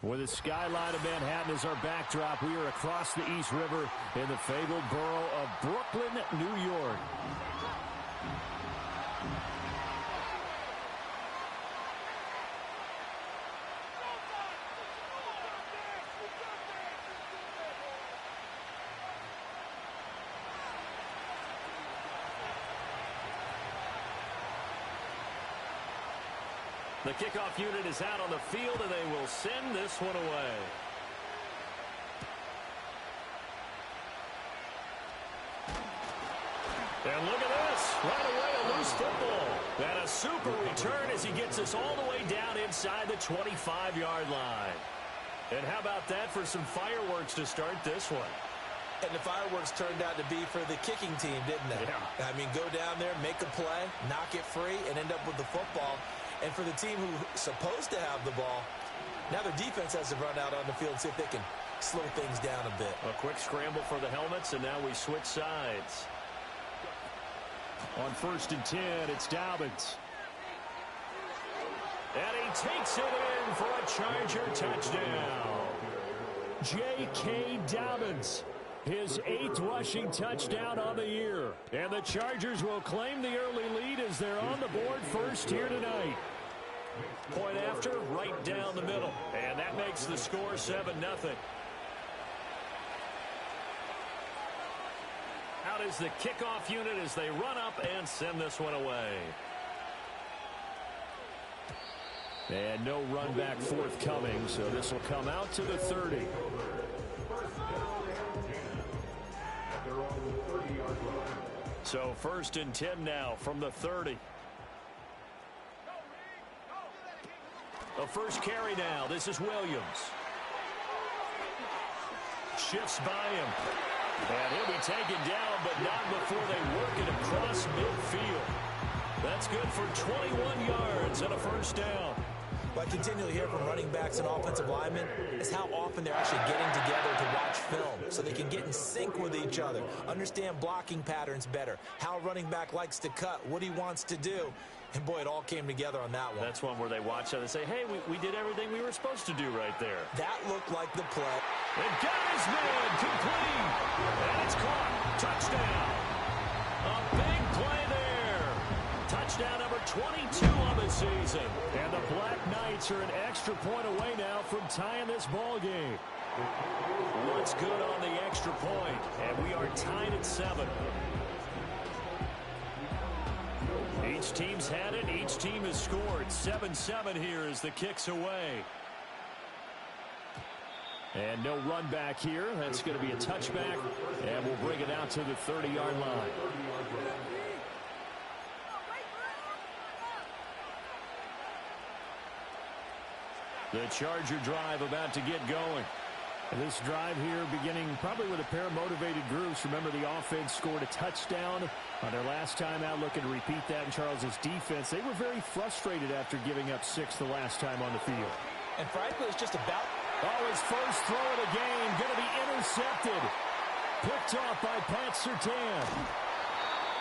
With the skyline of Manhattan as our backdrop, we are across the East River in the fabled borough of Brooklyn, New York. The kickoff unit is out on the field, and they will send this one away. And look at this. Right away, a loose football. And a super return as he gets us all the way down inside the 25-yard line. And how about that for some fireworks to start this one? And the fireworks turned out to be for the kicking team, didn't they? Yeah. I mean, go down there, make a play, knock it free, and end up with the football. And for the team who's supposed to have the ball, now their defense has to run out on the field and see if they can slow things down a bit. A quick scramble for the helmets, and now we switch sides. On 1st and 10, it's Dobbins. And he takes it in for a Charger touchdown. J.K. Dobbins, his 8th rushing touchdown on the year. And the Chargers will claim the early lead as they're on the board first here tonight. Point after, right down the middle. And that makes the score 7-0. Out is the kickoff unit as they run up and send this one away. And no run back forthcoming, so this will come out to the 30. So 1st and 10 now from the 30. The first carry now. This is Williams. Shifts by him. And he'll be taken down, but not before they work it across midfield. That's good for 21 yards and a first down. What I continually hear from running backs and offensive linemen is how often they're actually getting together to watch film so they can get in sync with each other, understand blocking patterns better, how a running back likes to cut, what he wants to do. And, boy, it all came together on that one. That's one where they watch out and say, hey, we did everything we were supposed to do right there. That looked like the play. And got his man complete. And it's caught. Touchdown. A big play there. Touchdown number 22 on the season. And the Black Knights are an extra point away now from tying this ball game. What's good on the extra point? And we are tied at 7. Each team's had it. Each team has scored. 7-7 here as the kick's away. And no run back here. That's going to be a touchback. And we'll bring it out to the 30-yard line. The Charger drive about to get going. And this drive here beginning probably with a pair of motivated groups. Remember, the offense scored a touchdown on their last time out, looking to repeat that in Charles's defense. They were very frustrated after giving up 6 the last time on the field. And frankly, it's just about... Oh, his first throw of the game going to be intercepted. Picked off by Pat Surtain.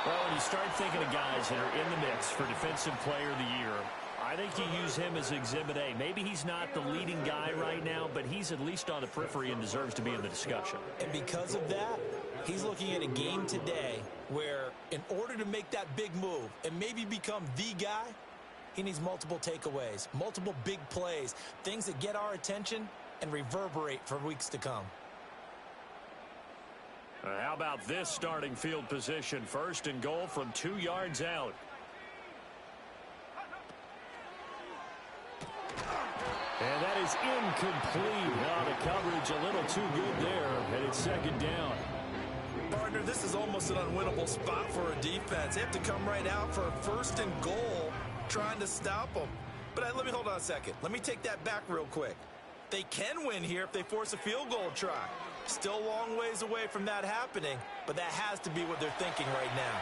Well, when you start thinking of guys that are in the mix for Defensive Player of the Year, I think you use him as Exhibit A. Maybe he's not the leading guy right now, but he's at least on the periphery and deserves to be in the discussion. And because of that, he's looking at a game today where in order to make that big move and maybe become the guy, he needs multiple takeaways, multiple big plays, things that get our attention and reverberate for weeks to come. How about this starting field position? 1st and goal from 2 yards out. And that is incomplete. Now the coverage a little too good there, and it's 2nd down. Partner, this is almost an unwinnable spot for a defense. They have to come right out for a 1st and goal trying to stop them. But let me hold on a second. Let me take that back real quick. They can win here if they force a field goal try. Still a long ways away from that happening, but that has to be what they're thinking right now.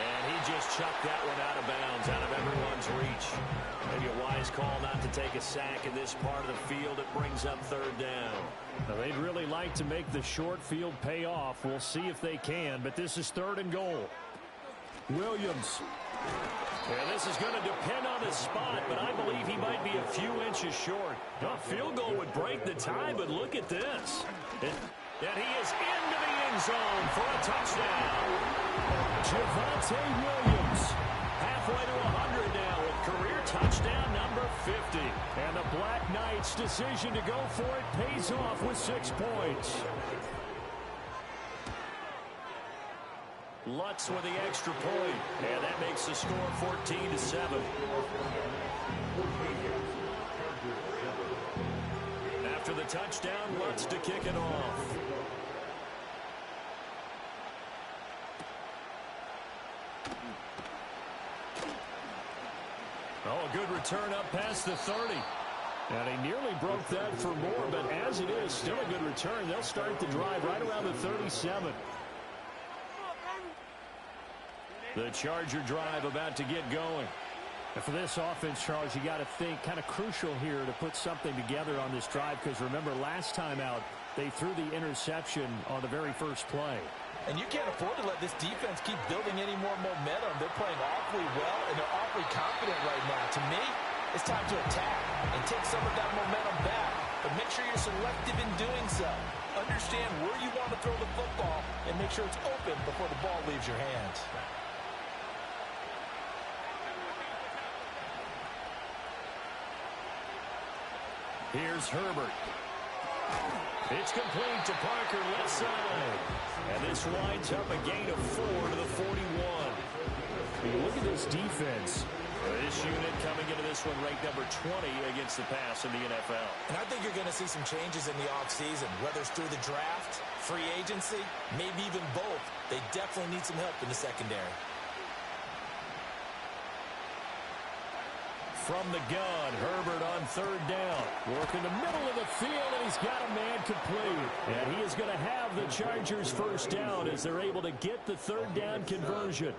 And he just chucked that one out of bounds, out of everyone's reach. Maybe a wise call not to take a sack in this part of the field. It brings up 3rd down. Now, they'd really like to make the short field pay off. We'll see if they can, but this is 3rd and goal. Williams. And this is going to depend on the spot, but I believe he might be a few inches short. A field goal would break the tie, but look at this. And he is into the end zone for a touchdown. Javonte Williams, halfway to 100 now with career touchdown number 50. And the Black Knights' decision to go for it pays off with 6 points. Lutz with the extra point, and that makes the score 14-7. After the touchdown, Lutz to kick it off. Oh, a good return up past the 30. And he nearly broke that for more, but as it is, still a good return. They'll start the drive right around the 37. The Charger drive about to get going. And for this offense, Charles, you got to think kind of crucial here to put something together on this drive, because remember last time out they threw the interception on the very first play. And you can't afford to let this defense keep building any more momentum. They're playing awfully well, and they're awfully confident right now. To me, it's time to attack and take some of that momentum back. But make sure you're selective in doing so. Understand where you want to throw the football and make sure it's open before the ball leaves your hands. Here's Herbert. It's complete to Parker, left side. And this winds up a gain of 4 to the 41. Look at this defense. This unit coming into this one ranked number 20 against the pass in the NFL. And I think you're going to see some changes in the offseason, whether it's through the draft, free agency, maybe even both. They definitely need some help in the secondary. From the gun, Herbert on third down. Working the middle of the field, and he's got a man complete. And he is going to have the Chargers first down as they're able to get the third down conversion.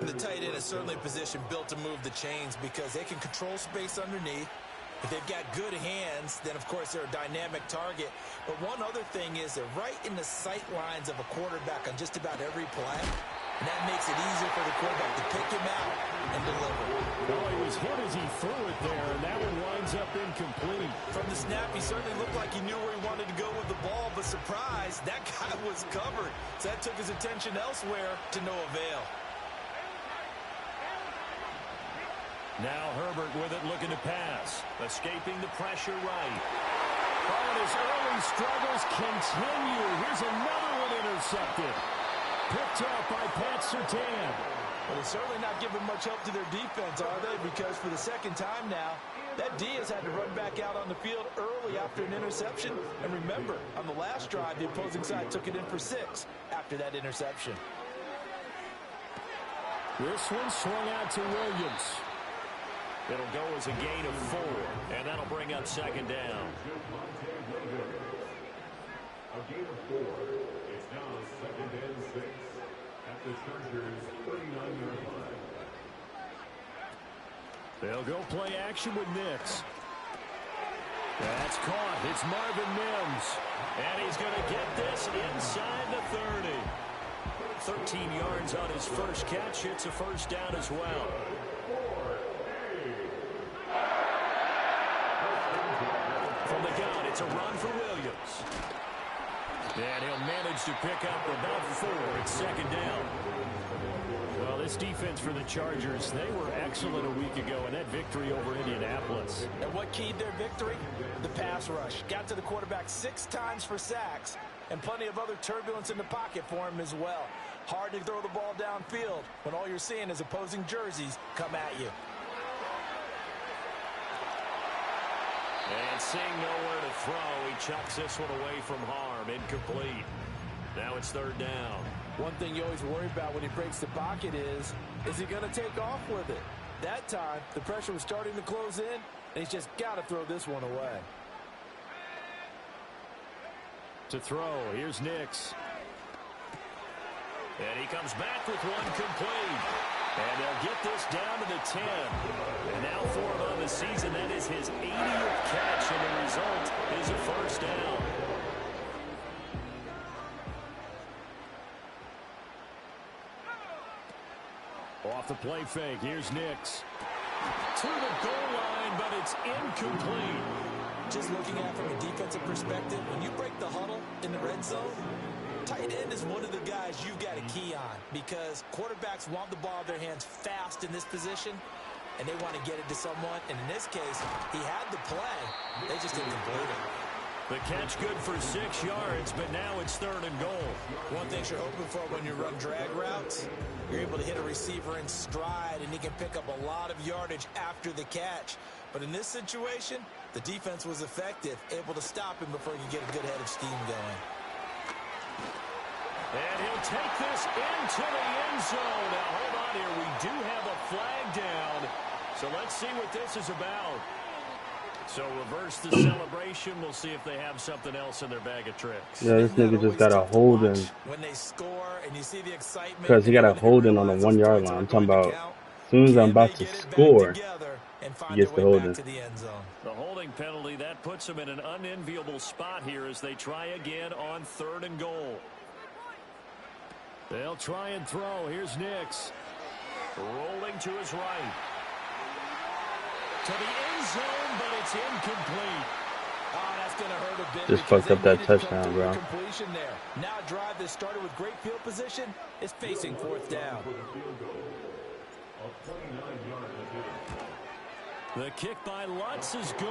The tight end is certainly a position built to move the chains because they can control space underneath. If they've got good hands, then, of course, they're a dynamic target. But one other thing is they're right in the sight lines of a quarterback on just about every play. And that makes it easier for the quarterback to pick him out and deliver. Well, he was hit as he threw it there, and that one winds up incomplete. From the snap, he certainly looked like he knew where he wanted to go with the ball, but surprise, that guy was covered. So that took his attention elsewhere to no avail. Now Herbert with it, looking to pass. Escaping the pressure right. Oh, and his early struggles continue. Here's another one intercepted. Picked up by Pat Surtain. Well, they're certainly not giving much help to their defense, are they? Because for the second time now, that D has had to run back out on the field early after an interception. And remember, on the last drive, the opposing side took it in for 6 after that interception. This one swung out to Williams. It'll go as a gain of 4, and that'll bring up second down. A gain of 4. It's now 2nd and 6 at the Chargers' 39-yard line. They'll go play action with Nix. That's caught. It's Marvin Mims. And he's going to get this inside the 30. 13 yards on his first catch. It's a first down as well. From the gun, it's a run for Williams. And he'll manage to pick up about 4. It's second down. Well, this defense for the Chargers, they were excellent a week ago in that victory over Indianapolis. And what keyed their victory? The pass rush. Got to the quarterback 6 times for sacks, and plenty of other turbulence in the pocket for him as well. Hard to throw the ball downfield when all you're seeing is opposing jerseys come at you. And seeing nowhere to throw, he chucks this one away from harm. Incomplete. Now it's third down. One thing you always worry about when he breaks the pocket is he going to take off with it? That time, the pressure was starting to close in, and he's just got to throw this one away. To throw, here's Nix. And he comes back with one complete. And they'll get this down to the 10. And now for him on the season, that is his 80th catch, and the result is a first down. off the play fake. Here's Nix. To the goal line, but it's incomplete. Just looking at it from a defensive perspective, when you break the huddle in the red zone, tight end is one of the guys you've got to key on because quarterbacks want the ball in their hands fast in this position, and they want to get it to someone. And in this case, he had the play. They just didn't complete it. The catch good for 6 yards, but now it's 3rd and goal. One thing you're hoping for when you run drag routes, you're able to hit a receiver in stride, and he can pick up a lot of yardage after the catch. But in this situation, the defense was effective, able to stop him before he could get a good head of steam going. And he'll take this into the end zone. Now, hold on here. We do have a flag down. So let's see what this is about. So reverse the celebration. We'll see if they have something else in their bag of tricks. Yeah, this nigga just got a holding. When they score and you see the excitement. Because he got a holding on the 1 yard line. I'm talking about as soon as I'm about to score, he gets the holding. The holding penalty, that puts them in an unenviable spot here as they try again on 3rd and goal. They'll try and throw. Here's Nix. Rolling to his right. To the end zone, but it's incomplete. Oh, that's going to hurt a bit. Just fucked up that touchdown, bro. Completion there. Now a drive that started with great field position is facing 4th down. The kick by Lutz is good,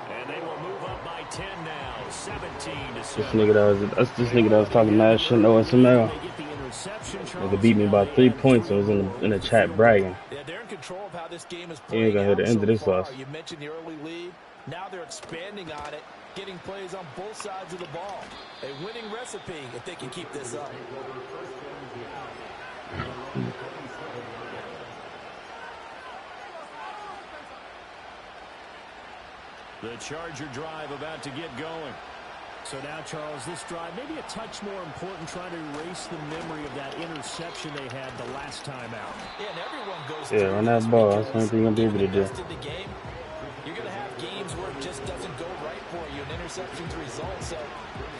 and they will move up by 10 now, 17-7. This nigga that was talking mad shit in OSML. Nigga beat me by 3 points and was in the chat bragging. Yeah, they're in control of how this game is He ain't gonna hit the end of this loss. You mentioned the early lead. Now they're expanding on it, getting plays on both sides of the ball. A winning recipe if they can keep this up. The Charger drive about to get going. So now, Charles, this drive maybe a touch more important, trying to erase the memory of that interception they had the last time out. Yeah, and everyone goes run that ball. That's the only thing you're going to be able to do. You're going to have games where it just doesn't go right for you, and interceptions result. So,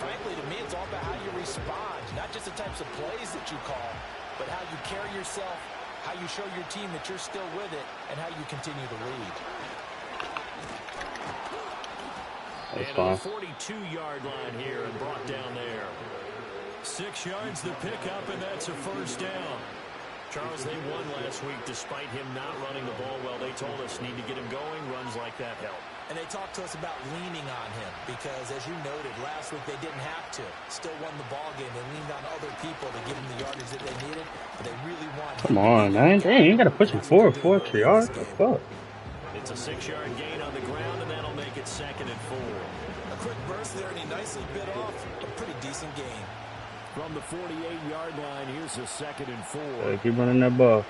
frankly, to me, it's all about how you respond, not just the types of plays that you call, but how you carry yourself, how you show your team that you're still with it, and how you continue to lead. That's and fine. on the 42-yard line here and brought down there. 6 yards the pickup, and that's a 1st down. Charles, they won last week despite him not running the ball well. They told us need to get him going. Runs like that help. And they talked to us about leaning on him because, as you noted, last week they didn't have to. Still won the ball game. They leaned on other people to give them the yardage that they needed, but they really wanted. Come on, man. Dang, you got to push him forward 4 extra yards. What the fuck? It's a 6-yard gain on the ground, and that'll make it 2nd and 4. A quick burst there, and he nicely bit off a pretty decent gain. From the 48-yard line, here's a 2nd and 4. Keep running that ball.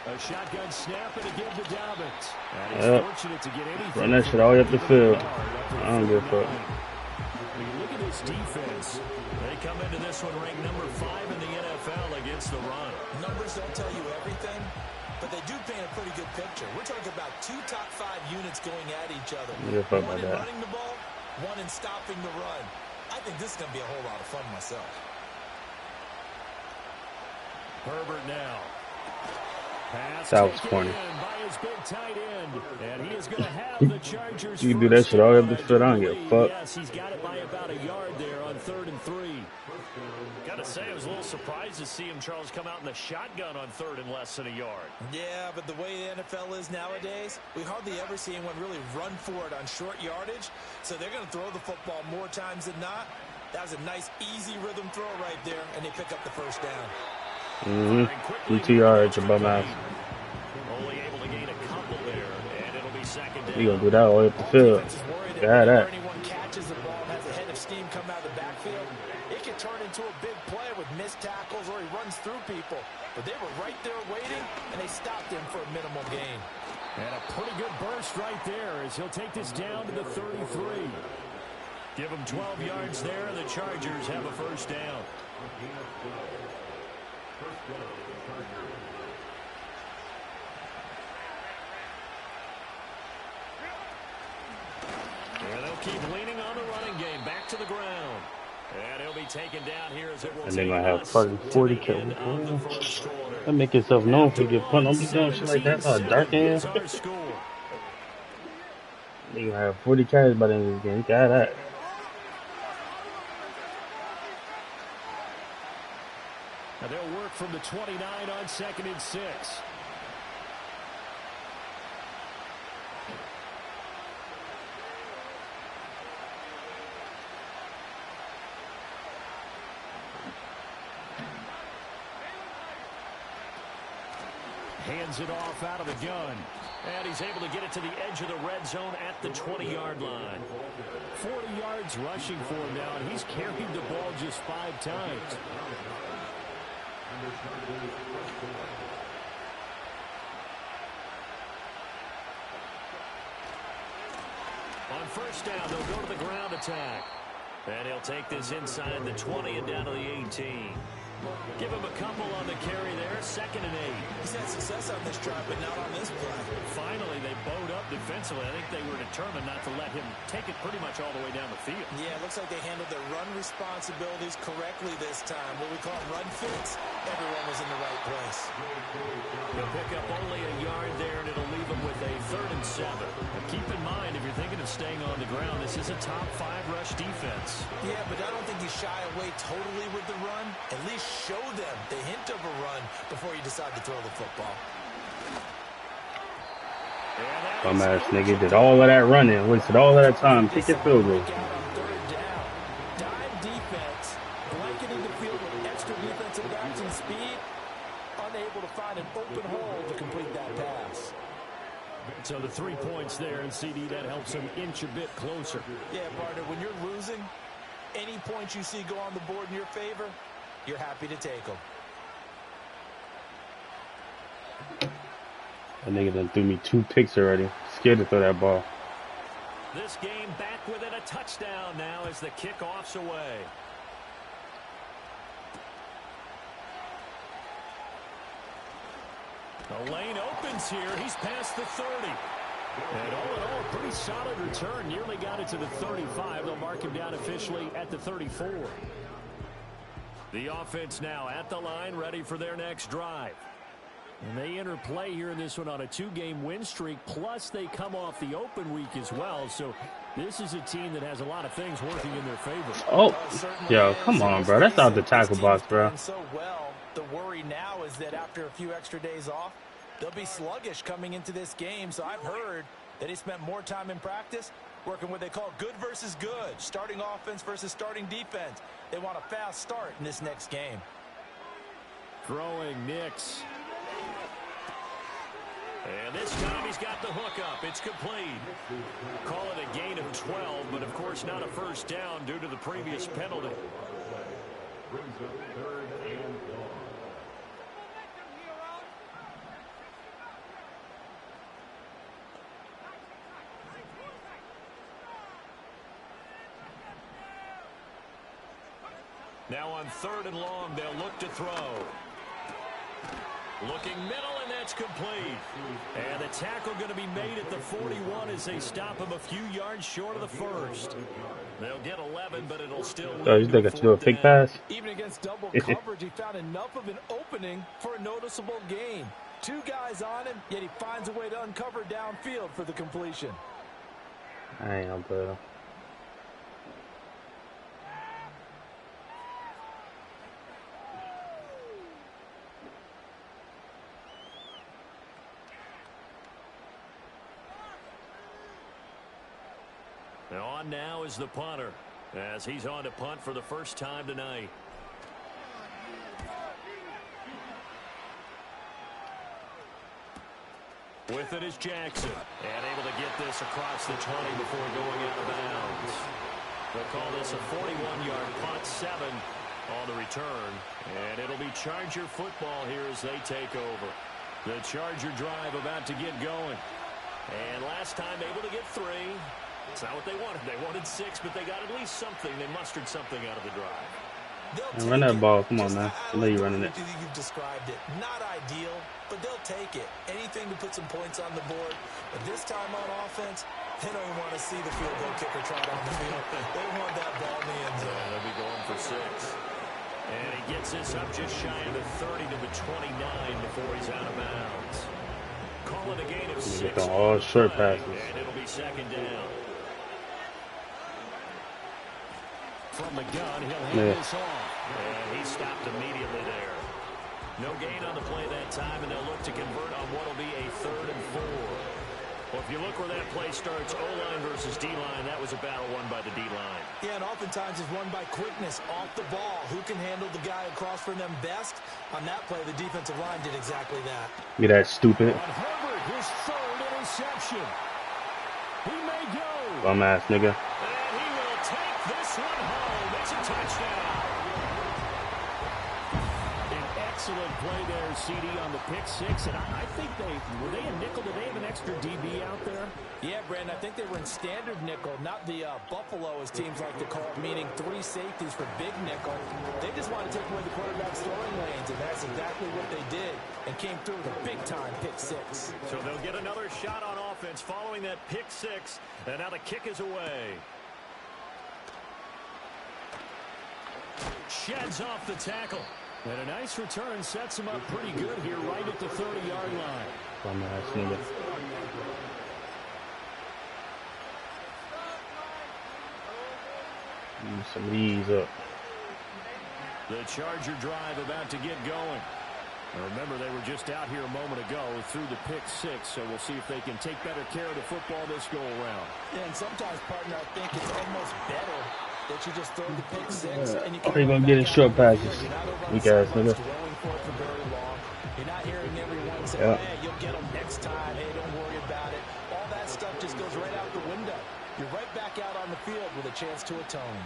A shotgun snap and a give to Dobbins. And he's fortunate to get anything. Run that shit all the way up the field. I don't give a fuck. When you look at this defense, they come into this one ranked number 5 in the NFL against the run. Numbers don't tell you everything, but they do paint a pretty good picture. We're talking about 2 top 5 units going at each other. One in running the ball, one in stopping the run. I think this is going to be a whole lot of fun myself. Herbert now. Pass that was corny. By his big tight end, and he is going to have the Chargers. You can do that shit all the way up the field. I don't give a fuck. Yes, he's got it by about a yard there on 3rd and 3. Got to say, I was a little surprised to see him, Charles, come out in the shotgun on 3rd and less than a yard. Yeah, but the way the NFL is nowadays, we hardly ever see anyone really run for it on short yardage. So they're going to throw the football more times than not. That was a nice, easy rhythm throw right there, and they pick up the 1st down. 2 yards above us. Only able to gain a couple there, and it'll be 2nd down. You gonna do that all the way up the field? Yeah, that. Anyone catches the ball and has a head of steam come out of the backfield, it can turn into a big play with missed tackles or he runs through people. But they were right there waiting, and they stopped him for a minimal gain. And a pretty good burst right there as he'll take this down to the 33. Give him 12 yards there, and the Chargers have a 1st down. And they'll keep leaning on the running game. Back to the ground. And he'll be taken down here as it will And they're take gonna have us fucking to 40 the kills. end of the first quarter. That make yourself known for After get punt. one, Don't be doing shit like that. Start 17-7 darking is you. our score. They gonna have 40 carries by the end of this game. Got that. And they'll work from the 29 on 2nd and 6. Hands it off out of the gun. And he's able to get it to the edge of the red zone at the 20-yard line. 40 yards rushing for him now, and he's carried the ball just 5 times. On first down, they'll go to the ground attack. And he'll take this inside the 20 and down to the 18. Give him a couple on the carry there. 2nd and 8. He's had success on this drive, but not on this play. Finally, they bowed up defensively. I think they were determined not to let him take it pretty much all the way down the field. Yeah, it looks like they handled their run responsibilities correctly this time. What we call run fits. Everyone was in the right place. He'll pick up only a yard there, and it'll leave him with a 3rd and 7. But keep in mind, if you're thinking of staying on the ground, this is a top 5 rush defense. Yeah, but I don't think you shy away totally with the run. At least show them the hint of a run before you decide to throw the football. Bum ass nigga did all of that running, wasted all of that time. Kick your field goal. Dime defense, blanketing the field with extra defensive backs and speed, unable to find an open hole to complete that pass. So the 3 points there, and CD, that helps him inch a bit closer. Yeah, partner, when you're losing, any points you see go on the board in your favor, you're happy to take them. That nigga done threw me 2 picks already. Scared to throw that ball. This game back within a touchdown now as the kickoff's away. The lane opens here. He's past the 30. And all in all, a pretty solid return. Nearly got it to the 35. They'll mark him down officially at the 34. The offense now at the line, ready for their next drive. And they enter play here in this one on a 2-game win streak, plus they come off the open week as well. So this is a team that has a lot of things working in their favor. Oh, yo, come on, bro. That's out the tackle box, bro. So well, the worry now is that after a few extra days off, they'll be sluggish coming into this game. So I've heard that he spent more time in practice working what they call good versus good, starting offense versus starting defense. They want a fast start in this next game. Throwing Nix. And this time he's got the hook up. It's complete. Call it a gain of 12, but of course not a first down due to the previous penalty. Brings up 3rd and 1. Now on 3rd and long, they'll look to throw. Looking middle, and that's complete. And the tackle going to be made at the 41 as they stop him a few yards short of the first. They'll get 11, but it'll still... Oh, you think I should do a fake pass? Even against double coverage, he found enough of an opening for a noticeable gain. 2 guys on him, yet he finds a way to uncover downfield for the completion. I ain't no bro. And on now is the punter, as he's on to punt for the first time tonight. With it is Jackson, and able to get this across the 20 before going out of bounds. They'll call this a 41-yard punt, 7 on the return, and it'll be Charger football here as they take over. The Charger drive about to get going, and last time able to get 3. It's not what they wanted. They wanted 6, but they got at least something. They mustered something out of the drive. And run that ball. Come on, man. I know you're running it. You've described it. Not ideal, but they'll take it. Anything to put some points on the board. But this time on offense, They don't even want to see the field goal kicker try down the field. They want that ball in the end zone. They'll be going for 6. And he gets this up just shy of the 30 to the 29 before he's out of bounds. Call it a gain of 6. Get all short passes. And it'll be second down. From the gun, he'll hand this off. And he stopped immediately there. No gain on the play that time, and they'll look to convert on what will be a 3rd and 4. Well, if you look where that play starts, O-line versus D-line, that was a battle won by the D-line. Yeah, and oftentimes it's won by quickness off the ball. Who can handle the guy across from them best? On that play, the defensive line did exactly that. Get that stupid. On Herbert, his 3rd interception. He may go. Bum ass nigga. And he will take this one home. It's a touchdown. Excellent play there, CD, on the pick 6. And I think were they a nickel? Did they have an extra DB out there? Yeah, Brandon, I think they were in standard nickel, not the Buffalo, as teams like to call it, meaning 3 safeties for big nickel. They just want to take away the quarterback's throwing lanes, and that's exactly what they did, and came through with a big-time pick 6. So they'll get another shot on offense following that pick 6, and now the kick is away. Sheds off the tackle. And a nice return sets him up pretty good here right at the 30-yard line. Bum ass nigga. Use some of these up. The Charger drive about to get going. And remember, they were just out here a moment ago through the pick 6, so we'll see if they can take better care of the football this go-around. Yeah, and sometimes, partner, I think it's almost better that you just throw the pick 6 and you Are you gonna get in short passes? Weak ass nigga. You're not hearing everyone say, hey, you'll get them next time. Hey, don't worry about it. All that stuff just goes right out the window. You're right back out on the field with a chance to atone.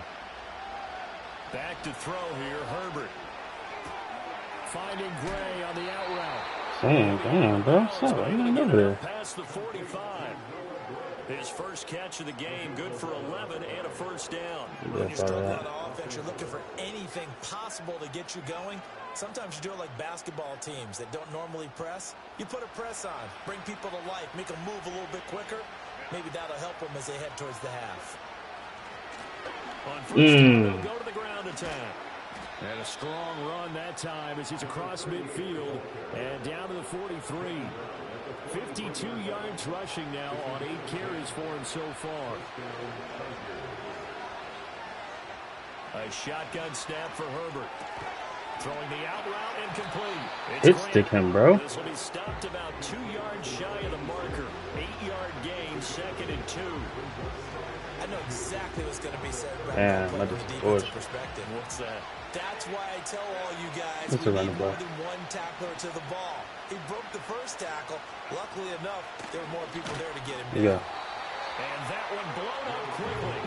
Back to throw here, Herbert. Finding Gray on the out route. Damn, bro. What's up? You ain't over there. Past the 45. His first catch of the game, good for 11 and a first down. When you're struggling on offense, you're looking for anything possible to get you going. Sometimes you do it like basketball teams that don't normally press. You put a press on, bring people to life, make them move a little bit quicker. Maybe that'll help them as they head towards the half. On first down, they'll go to the ground attack. And a strong run that time as he's across midfield and down to the 43. 52 yards rushing now on 8 carries for him so far. A shotgun snap for Herbert. Throwing the out route and complete. It's stick him, bro. This will be stopped about 2 yards shy of the marker. 8-yard gain, 2nd and 2. I know exactly what's going to be said about that defensive perspective. What's that? That's why I tell all you guys we need more than one tackler to the ball. He broke the first tackle. Luckily enough, there were more people there to get him down. And that one blown up quickly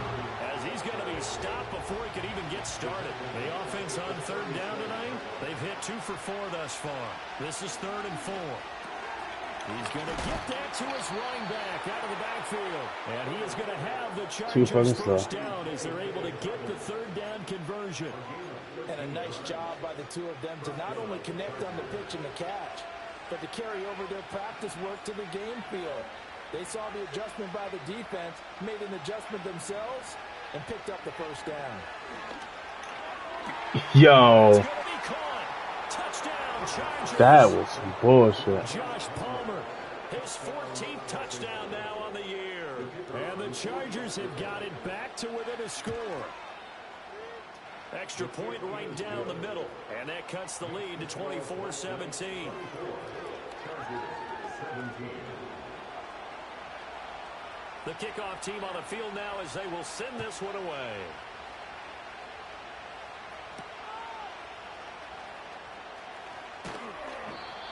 as he's going to be stopped before he could even get started. The offense on 3rd down tonight, they've hit 2 for 4 thus far. This is 3rd and 4. He's going to get that to his running back out of the backfield. And he is going to have the Chargers first down as they're able to get the 3rd down conversion. And a nice job by the 2 of them to not only connect on the pitch and the catch, but to carry over their practice work to the game field. They saw the adjustment by the defense, made an adjustment themselves, and picked up the first down. Yo. That was some bullshit. Josh Palmer, his 14th touchdown now on the year. And the Chargers have got it back to within a score. Extra point right down the middle. And that cuts the lead to 24-17. The kickoff team on the field now as they will send this one away.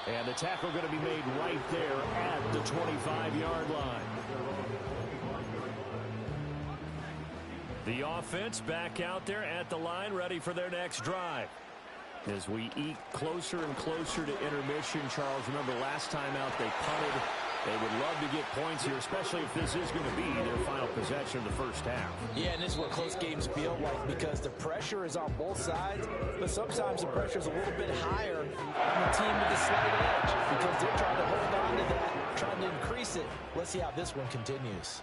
And the tackle going to be made right there at the 25-yard line. The offense back out there at the line, ready for their next drive. As we eke closer and closer to intermission, Charles, remember last time out they punted. They would love to get points here, especially if this is going to be their final possession of the first half. Yeah, and this is what close games feel like because the pressure is on both sides, but sometimes the pressure is a little bit higher on the team with the slight edge because they're trying to hold on to that, trying to increase it. Let's see how this one continues.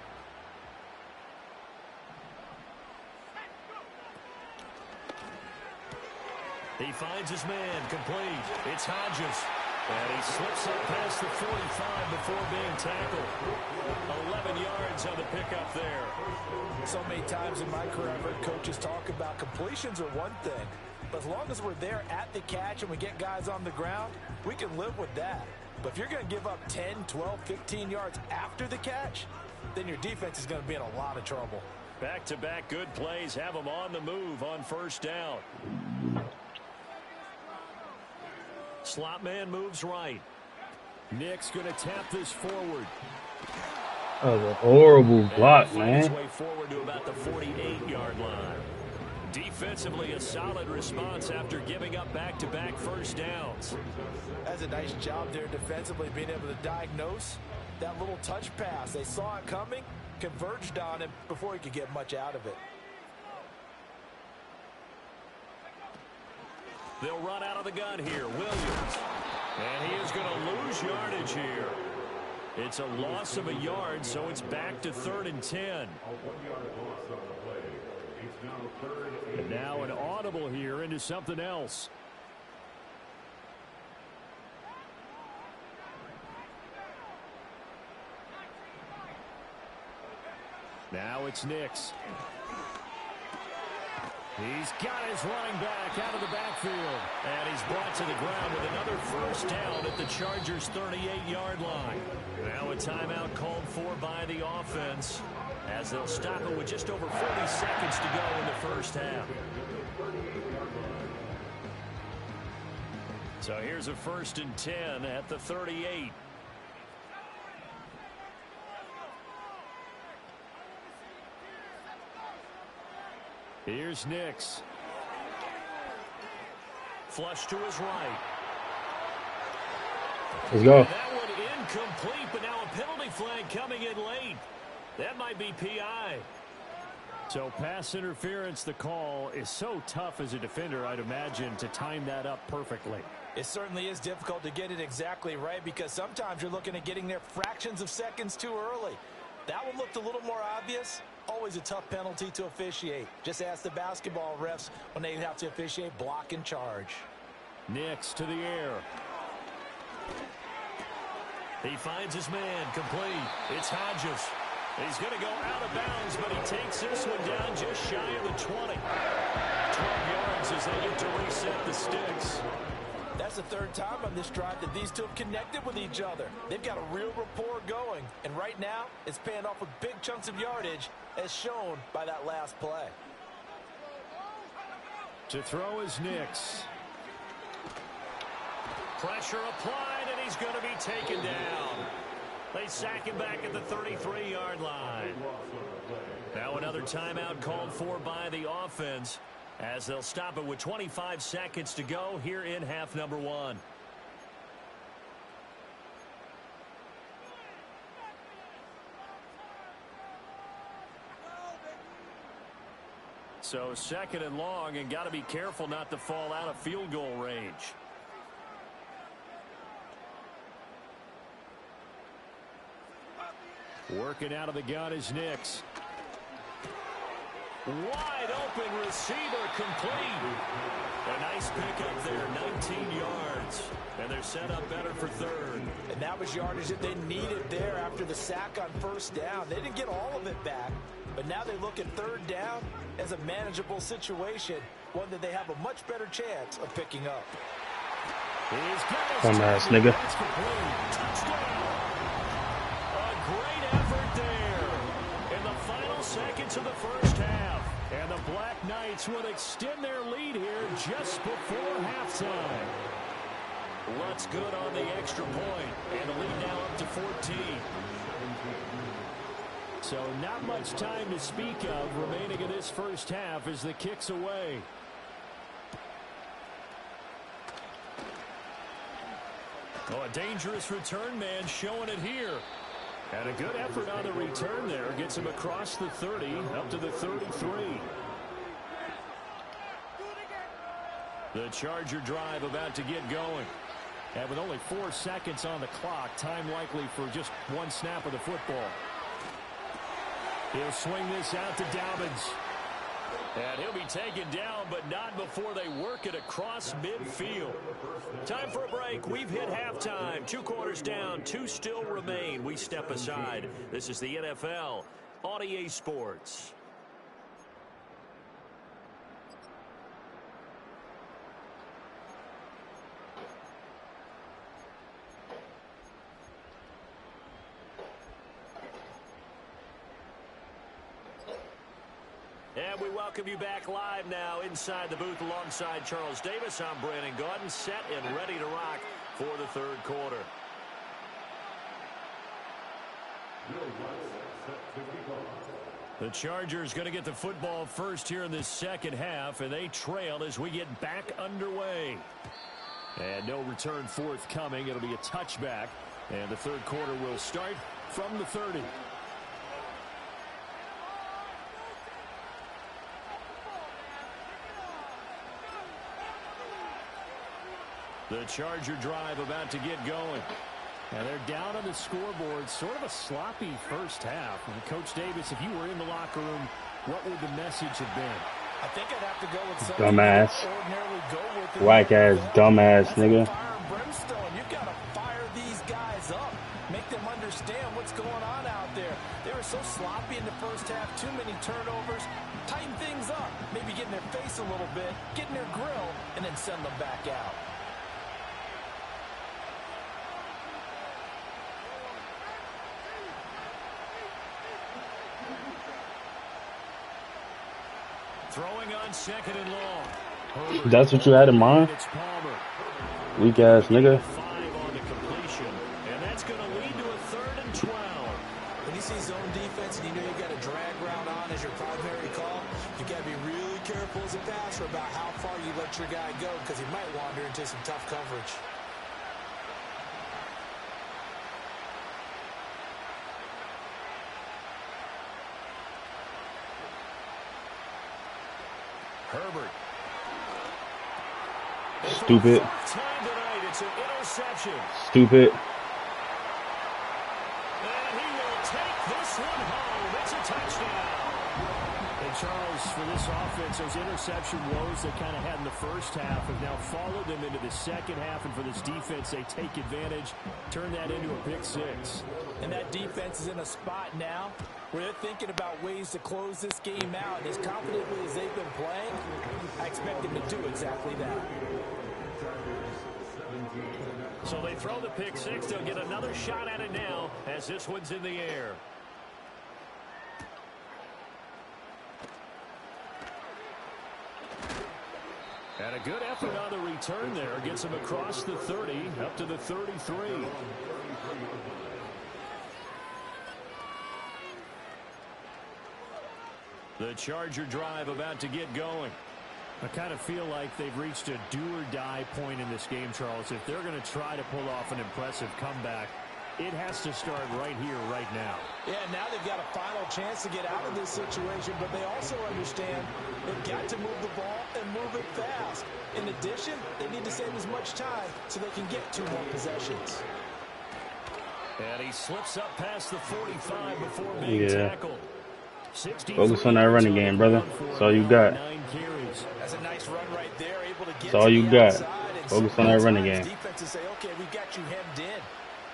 He finds his man, complete. It's Hodges. And he slips up past the 45 before being tackled. 11 yards on the pickup there. So many times in my career, I've heard coaches talk about completions are one thing. But as long as we're there at the catch and we get guys on the ground, we can live with that. But if you're going to give up 10, 12, 15 yards after the catch, then your defense is going to be in a lot of trouble. Back-to-back good plays have them on the move on first down. Slot man moves right. Nick's going to tap this forward. That was a horrible block, man. His way forward to about the 48-yard line. Defensively, a solid response after giving up back-to-back first downs. That's a nice job there defensively, being able to diagnose that little touch pass. They saw it coming, converged on him before he could get much out of it. They'll run out of the gun here. Williams. And he is going to lose yardage here. It's a loss of a yard, so it's back to 3rd and 10. And now an audible here into something else. Now it's Nix. He's got his running back out of the backfield. And he's brought to the ground with another first down at the Chargers' 38-yard line. Now a timeout called for by the offense, as they'll stop it with just over 40 seconds to go in the first half. So here's a 1st and 10 at the 38. Here's Nix. Flush to his right. Let's go. That one incomplete, but now a penalty flag coming in late. That might be PI. So pass interference, the call is so tough as a defender, I'd imagine, to time that up perfectly. It certainly is difficult to get it exactly right, because sometimes you're looking at getting there fractions of seconds too early. That one looked a little more obvious. Always a tough penalty to officiate. Just ask the basketball refs when they have to officiate block and charge. Nix to the air. He finds his man, complete. It's Hodges. He's going to go out of bounds, but he takes this one down just shy of the 20. 12 yards as they get to reset the sticks. That's the 3rd time on this drive that these two have connected with each other. They've got a real rapport going. And right now, it's paying off with big chunks of yardage, as shown by that last play. To throw is Nix. Pressure applied, and he's going to be taken down. They sack him back at the 33-yard line. Now another timeout called for by the offense, as they'll stop it with 25 seconds to go here in half number 1. So 2nd and long, and got to be careful not to fall out of field goal range. Working out of the gun is Nix. Wide open receiver, complete. A nice pickup there, 19 yards. And they're set up better for 3rd. And that was yardage that they needed there after the sack on 1st down. They didn't get all of it back, but now they look at 3rd down as a manageable situation, one that they have a much better chance of picking up. Come ass nigga. Touchdown. A great effort there in the final seconds of the first half. And the Black Knights will extend their lead here just before halftime. What's good on the extra point, and the lead now up to 14. So not much time to speak of remaining in this first half as the kick's away. Oh, a dangerous return man showing it here. And a good effort on the return there. Gets him across the 30, up to the 33. The Charger drive about to get going. And with only 4 seconds on the clock, time likely for just one snap of the football. He'll swing this out to Dobbins. And he'll be taken down, but not before they work it across midfield. Time for a break. We've hit halftime. 2 quarters down, 2 still remain. We step aside. This is the NFL on EA Sports. And we welcome you back live now inside the booth alongside Charles Davis. I'm Brandon Gaudin, set and ready to rock for the 3rd quarter. The Chargers going to get the football first here in this 2nd half, and they trail as we get back underway. And no return forthcoming. It'll be a touchback, and the 3rd quarter will start from the 30. The Charger drive about to get going. And they're down on the scoreboard. Sort of a sloppy first half. And Coach Davis, if you were in the locker room, what would the message have been? I think I'd have to go with something dumbass. Ordinarily go with. Whack ass, dumbass nigga. Fire and brimstone. You've got to fire these guys up. Make them understand what's going on out there. They were so sloppy in the first half. Too many turnovers. Tighten things up. Maybe get in their face a little bit. Get in their grill. And then send them back out. Throwing on 2nd and long. That's what you had in mind? Weak ass nigga. 5 on the completion, and that's going to lead to a 3rd and 12. When you see zone defense and you know you got a drag route on as your primary call, you got to be really careful as a passer about how far you let your guy go because he might wander into some tough coverage. Herbert. Stupid. Time tonight, it's an interception. Stupid. And he will take this one home. It's a touchdown. And Charles, for this offense, those interception woes they kind of had in the first half have now followed them into the 2nd half. And for this defense, they take advantage, turn that into a pick 6. And that defense is in a spot now where they're thinking about ways to close this game out. And as confidently as they've been playing, I expect them to do exactly that. So they throw the pick 6. They'll get another shot at it now as this one's in the air. And a good effort on the return there. Gets him across the 30, up to the 33. The Charger drive about to get going. I kind of feel like they've reached a do-or-die point in this game, Charles. If they're going to try to pull off an impressive comeback, it has to start right here, right now. Yeah, now they've got a final chance to get out of this situation, but they also understand they've got to move the ball and move it fast. In addition, they need to save as much time so they can get 2 more possessions. And he slips up past the 45 before being tackled. Focus on that running game, brother. That's all you got. That's a nice run right there. Able to get That's all you got. Focus on that running game. Defenses say, okay, we've got you hemmed in.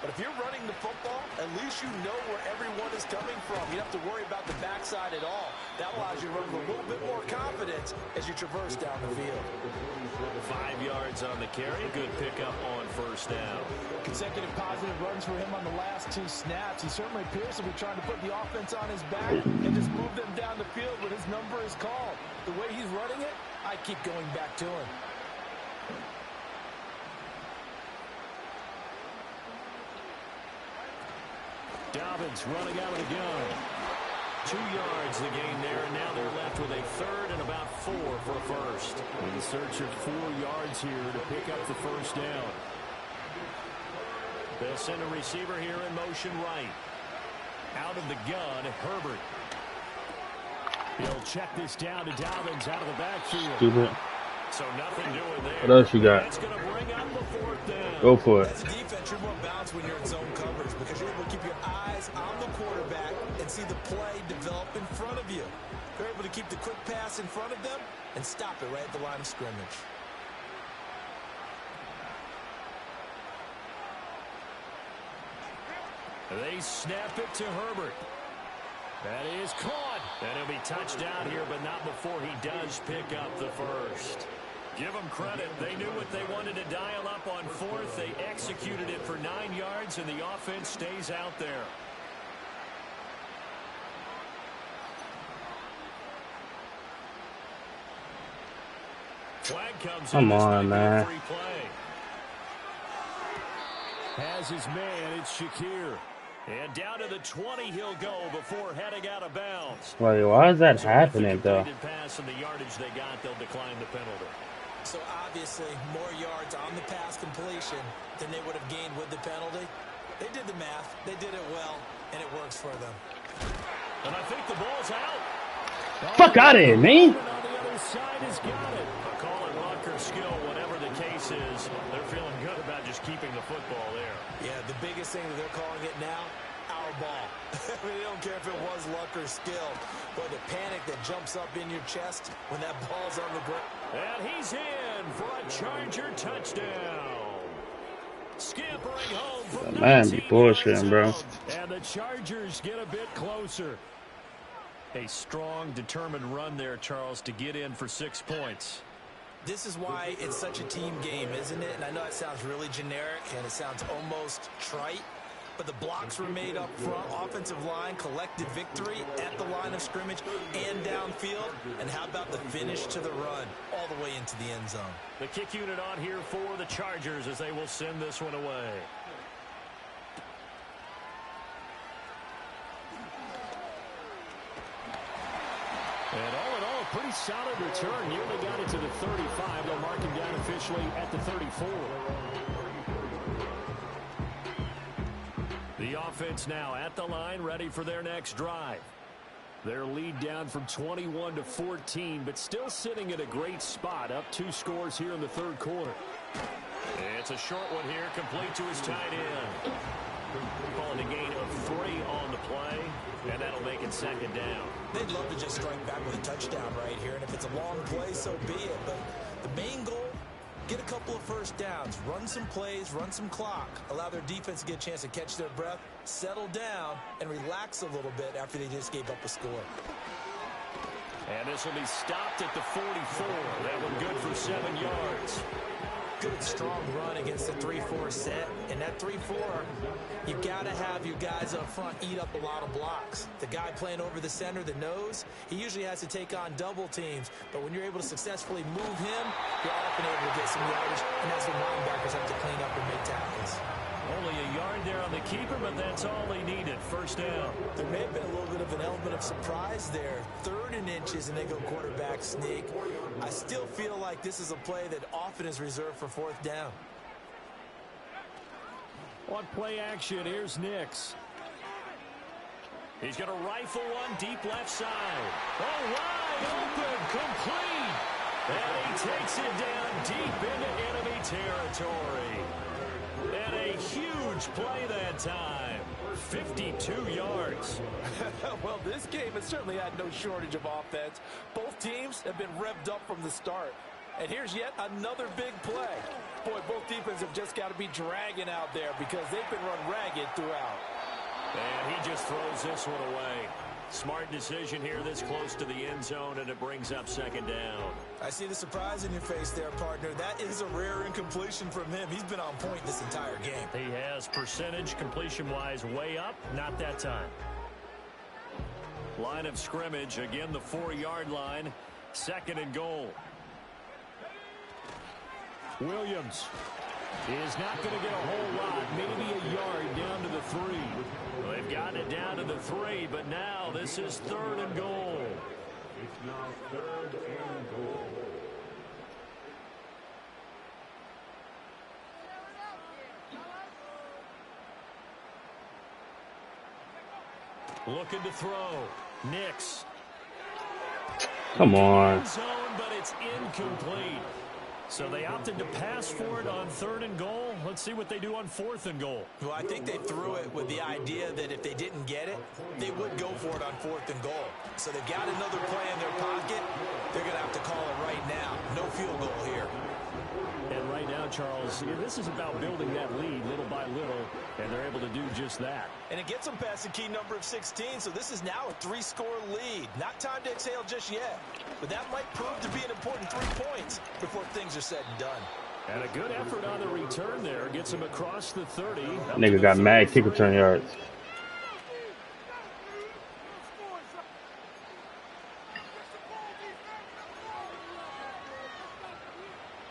But if you're running the football, at least you know where everyone is coming from. You don't have to worry about the backside at all. That allows you to run with a little bit more confidence as you traverse down the field. 5 yards on the carry. Good pickup on 1st down. Consecutive positive runs for him on the last 2 snaps. He certainly appears to be trying to put the offense on his back and just move them down the field when his number is called. The way he's running it, I keep going back to him. Dobbins running out of the gun. 2 yards the gain there, and now they're left with a 3rd and about 4 for a first. In search of 4 yards here to pick up the 1st down. They'll send a receiver here in motion right. Out of the gun, Herbert. He'll check this down to Dobbins out of the backfield. Stupid. So nothing doing there. What else you got? It's going to bring up the 4th down. Go for it. As a defense, you're more balanced when you're in zone coverage because you're able to keep your eyes on the quarterback and see the play develop in front of you. You're able to to keep the quick pass in front of them and stop it right at the line of scrimmage. They snap it to Herbert. That is caught. And he'll be touchdown here, but not before he does pick up the first. Give them credit. They knew what they wanted to dial up on fourth. They executed it for 9 yards, and the offense stays out there. Flag comes Come on, man. Has his man, it's Shakir. And down to the 20 he'll go before heading out of bounds. Wait, why is that happening, though? Pass and the yardage they got, they'll decline the penalty. So obviously, more yards on the pass completion than they would have gained with the penalty. They did the math, they did it well, and it works for them. And I think the ball's out. Fuck out of here, man. On the other side has got it. A call it luck or skill, whatever the case is, they're feeling good about just keeping the football there. Yeah, the biggest thing that they're calling it now, our ball. I mean, they don't care if it was luck or skill, but the panic that jumps up in your chest when that ball's on the ground. And he's in for a Charger touchdown. Scampering home from The man be bullshitting, bro. And the Chargers get a bit closer. A strong, determined run there, Charles, to get in for 6 points. This is why it's such a team game, isn't it? And I know it sounds really generic and it sounds almost trite, but the blocks were made up front. Offensive line collected victory at the line of scrimmage and downfield. And how about the finish to the run all the way into the end zone? The kick unit on here for the Chargers as they will send this one away. And all in all, a pretty solid return. Nearly got it to the 35. They'll mark him down officially at the 34. The offense now at the line, ready for their next drive. Their lead down from 21 to 14, but still sitting at a great spot, up 2 scores here in the third quarter. It's a short one here, complete to his tight end. Calling a gain of 3 on the play, and that'll make it second down. They'd love to just strike back with a touchdown right here, and if it's a long play, so be it. But the main goal, get a couple of first downs, run some plays, run some clock, allow their defense to get a chance to catch their breath, settle down, and relax a little bit after they just gave up a score. And this will be stopped at the 44. That one good for 7 yards. Good, strong run against the 3-4 set. And that 3-4, you got to have your guys up front eat up a lot of blocks. The guy playing over the center, the nose, he usually has to take on double teams. But when you're able to successfully move him, you're often able to get some yardage. And that's when linebackers have to clean up and make tackles. Only a yard there on the keeper, but that's all he needed. First down. There may have been a little bit of an element of surprise there. 3rd and inches, and they go quarterback sneak. I still feel like this is a play that often is reserved for 4th down. On play action, here's Nix. He's going to rifle one deep left side. Oh, wide open, complete. And he takes it down deep into enemy territory. And a huge play that time. 52 yards. Well, this game has certainly had no shortage of offense. Both teams have been revved up from the start. And here's yet another big play. Boy, both defenses have just got to be dragging out there because they've been run ragged throughout. And he just throws this one away. Smart decision here this close to the end zone, and it brings up second down. I see the surprise in your face there, partner. That is a rare incompletion from him. He's been on point this entire game. He has percentage completion-wise way up, not that time. Line of scrimmage, again the 4-yard line, 2nd and goal. Williams is not going to get a whole lot, maybe a yard down to the 3. Well, they've gotten it down to the 3, but now this is 3rd and goal. It's now 3rd and goal. Looking to throw. Nix. Come on. Zone, but it's incomplete. So they opted to pass for it on 3rd and goal. Let's see what they do on 4th and goal. Well, I think they threw it with the idea that if they didn't get it, they would go for it on 4th and goal. So they've got another play in their pocket. They're going to have to call it right now. No field goal here. And right now, Charles, this is about building that lead little by little, and they're able to do just that. And it gets them past the key number of 16, so this is now a 3-score lead. Not time to exhale just yet, but that might prove to be an important 3 points before things are said and done. And a good effort on the return there. Gets him across the 30. Nigga got mad kick return yards.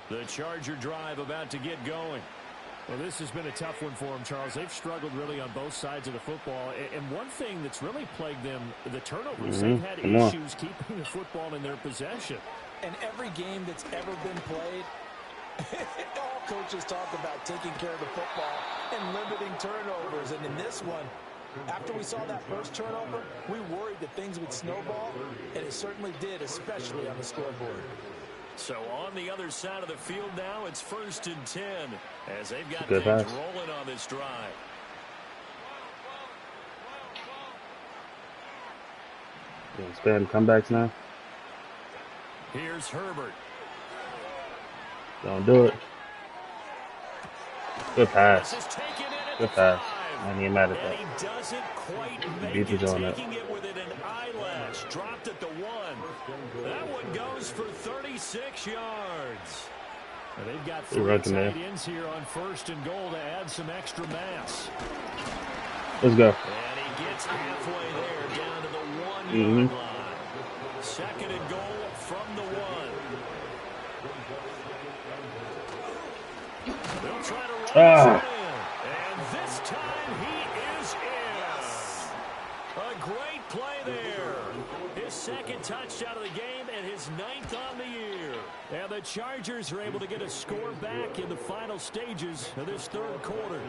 The Charger drive about to get going. Well, this has been a tough one for them, Charles. They've struggled really on both sides of the football. And one thing that's really plagued them, the turnovers. They've had issues keeping the football in their possession. And every game that's ever been played, all coaches talk about taking care of the football and limiting turnovers. And in this one, after we saw that first turnover, we worried that things would snowball, and it certainly did, especially on the scoreboard. So on the other side of the field now, it's 1st and 10 as they've got Good things pass. rolling on this drive. Spam comebacks now. Here's Herbert. Don't do it. Good pass. This is taken in at Good the pass. 5. I ain't even mad at And that. he doesn't quite make Beat it, is on that. taking it within an eyelash. Dropped at the 1. That one goes for 36 yards. And they've got 3 tight ends here on 1st and goal to add some extra mass. Let's go. And he gets halfway there, down to the 1-yard line. 2nd and goal from the 1. They'll try to run this one in. And this time he is in. A great play there. His 2nd touchdown of the game and his 9th on the year. And the Chargers are able to get a score back in the final stages of this 3rd quarter.